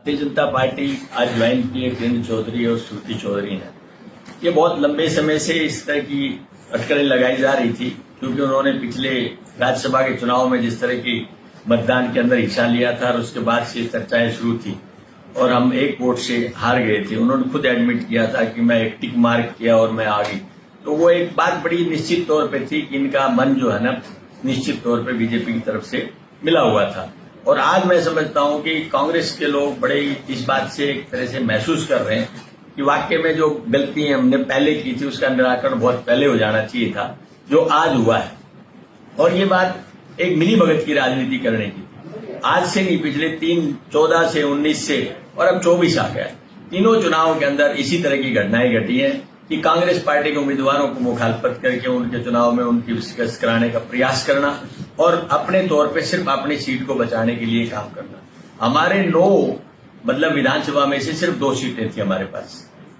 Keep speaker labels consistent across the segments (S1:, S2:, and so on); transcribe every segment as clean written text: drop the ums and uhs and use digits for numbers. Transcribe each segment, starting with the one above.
S1: Bharatiya Janata party आज join की है वीरेंद्र चौधरी और श्रुति चौधरी ने। ये बहुत लंबे समय से इस तरह की अटकलें लगाई जा रही थी, क्योंकि उन्होंने पिछले राज्यसभा के चुनाव में जिस तरह की मतदान के अंदर हिस्सा लिया था और उसके बाद से चर्चाएं शुरू थी और हम एक वोट से हार गए थे। उन्होंने खुद एडमिट किया था कि मैं एक टिक मार्क किया और मैं आ गई। तो वो एक बात बड़ी निश्चित तौर पे थी कि इनका मन जो है ना निश्चित तौर पे बीजेपी की तरफ से मिला हुआ था। और आज मैं समझता हूं कि कांग्रेस के लोग बड़े इस बात से एक तरह से महसूस कर रहे हैं कि वाकई में जो गलती हमने पहले की थी उसका निराकरण बहुत पहले हो जाना चाहिए था, जो आज हुआ है। और ये बात एक मिली भगत की राजनीति करने की थी। आज से नहीं, पिछले 14 से 19 से और अब 24 आ गया। तीनों चुनावों के अंदर इसी तरह की घटनाएं घटी हैं कि कांग्रेस पार्टी के उम्मीदवारों को मुखालफत करके उनके चुनाव में उनकी शिकस्त कराने का प्रयास करना और अपने तौर पे सिर्फ अपनी सीट को बचाने के लिए काम करना। हमारे 9 विधानसभा में से सिर्फ 2 सीटें थी हमारे पास,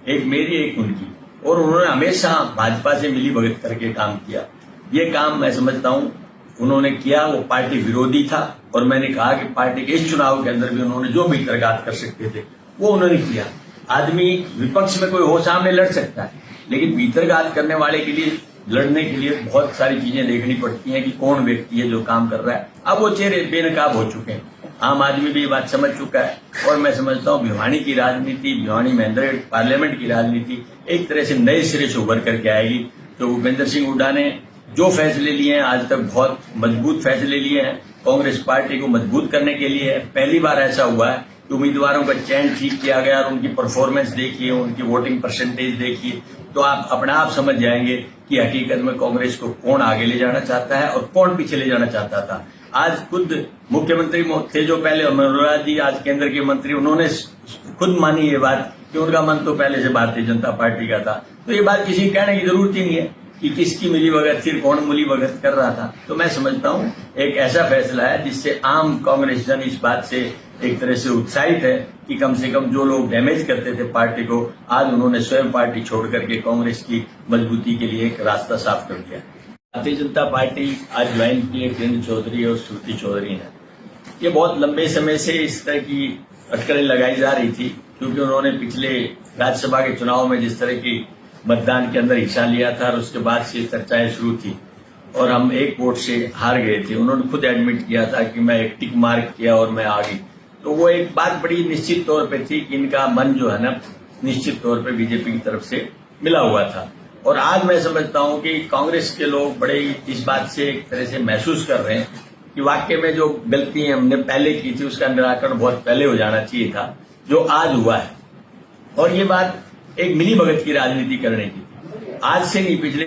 S1: एक मेरी एक उनकी, और उन्होंने हमेशा भाजपा से मिली भगत करके काम किया। ये काम मैं समझता हूं उन्होंने किया, वो पार्टी विरोधी था। और मैंने कहा कि पार्टी के इस चुनाव के अंदर भी उन्होंने जो भी तरगात कर सकते थे वो उन्होंने किया। आदमी विपक्ष में कोई हो सामने लड़ सकता है, लेकिन भीतरघात करने वाले के लिए लड़ने के लिए बहुत सारी चीजें देखनी पड़ती हैं कि कौन व्यक्ति है जो काम कर रहा है। अब वो चेहरे बेनकाब हो चुके हैं, आम आदमी भी ये बात समझ चुका है। और मैं समझता हूँ भिवानी की राजनीति, भिवानी महेंद्रगढ़ पार्लियामेंट की राजनीति एक तरह से नए सिरे से उभर करके आएगी। तो भूपेंद्र सिंह हुड्डा ने जो फैसले लिए हैं आज तक बहुत मजबूत फैसले लिए हैं, कांग्रेस पार्टी को मजबूत करने के लिए। पहली बार ऐसा हुआ है कि उम्मीदवारों का चयन ठीक किया गया और उनकी परफॉर्मेंस देखिए, उनकी वोटिंग परसेंटेज देखिए, तो आप अपने आप समझ जाएंगे कि हकीकत में कांग्रेस को कौन आगे ले जाना चाहता है और कौन पीछे ले जाना चाहता था। आज खुद मुख्यमंत्री थे जो पहले, मनोहर जी आज केंद्र के मंत्री, उन्होंने खुद मानी ये बात कि उनका मन तो पहले से भारतीय जनता पार्टी का था। तो ये बात किसी कहने की जरूरत ही नहीं है कि किसकी मिली भगत थी, कौन मिली भगत कर रहा था। तो मैं समझता हूं एक ऐसा फैसला है जिससे आम कांग्रेस जन इस बात से एक तरह से उत्साहित है कि कम से कम जो लोग डैमेज करते थे पार्टी को, आज उन्होंने स्वयं पार्टी छोड़ करके कांग्रेस की मजबूती के लिए एक रास्ता साफ कर दिया। भारतीय जनता पार्टी आज ज्वाइन की है वीरेंद्र चौधरी और श्रुति चौधरी ने। ये बहुत लंबे समय से इस तरह की अटकलें लगाई जा रही थी, क्योंकि उन्होंने पिछले राज्यसभा के चुनाव में जिस तरह की मतदान के अंदर हिस्सा लिया था और उसके बाद से चर्चाएं शुरू थी और हम एक वोट से हार गए थे। उन्होंने खुद एडमिट किया था कि मैं एक टिक मार्क किया और मैं आ गई। तो वो एक बात बड़ी निश्चित तौर पे थी कि इनका मन जो है ना निश्चित तौर पे बीजेपी की तरफ से मिला हुआ था। और आज मैं समझता हूं कि कांग्रेस के लोग बड़े इस बात से एक तरह से महसूस कर रहे हैं कि वाकई में जो गलती हमने पहले की थी उसका निराकरण बहुत पहले हो जाना चाहिए था, जो आज हुआ है। और ये बात एक मिली भगत की राजनीति करने की थी। आज से नहीं, पिछले